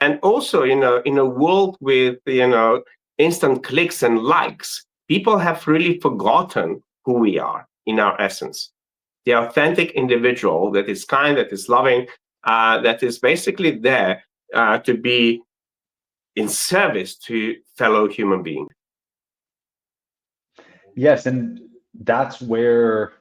And also, in a world with, instant clicks and likes, people have really forgotten who we are in our essence. The authentic individual that is kind, that is loving, that is basically there to be in service to fellow human beings. Yes, and that's where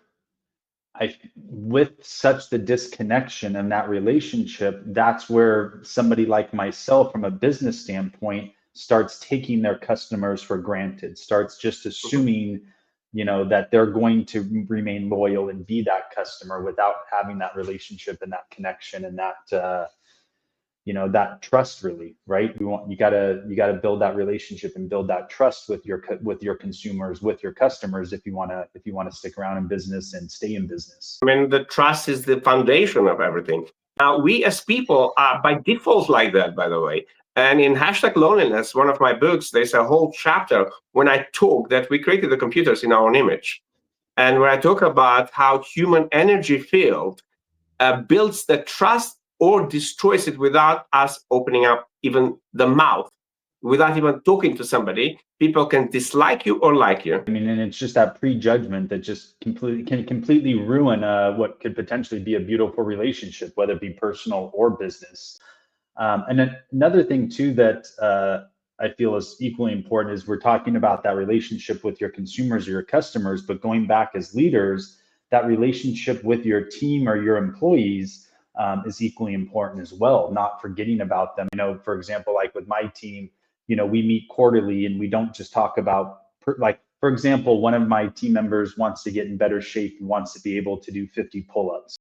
with such the disconnection in that relationship, that's where somebody like myself, from a business standpoint, starts taking their customers for granted, starts just Mhm. assuming, that they're going to remain loyal and be that customer without having that relationship and that connection and that trust, really, right? You gotta build that relationship and build that trust with your consumers, with your customers, if you want to stick around in business and stay in business. I mean, the trust is the foundation of everything. Now, we as people are by default like that, by the way. And in Hashtag Loneliness, one of my books, there's a whole chapter when I talk that we created the computers in our own image. And where I talk about how human energy field builds the trust or destroys it without us opening up even the mouth, without even talking to somebody. People can dislike you or like you. I mean, and it's just that prejudgment that just completely ruin what could potentially be a beautiful relationship, whether it be personal or business. And then another thing too that I feel is equally important is we're talking about that relationship with your consumers or your customers, but going back as leaders, that relationship with your team or your employees is equally important as well. Not forgetting about them. For example, like with my team, we meet quarterly and we don't just talk about like, for example, one of my team members wants to get in better shape and wants to be able to do 50 pull-ups.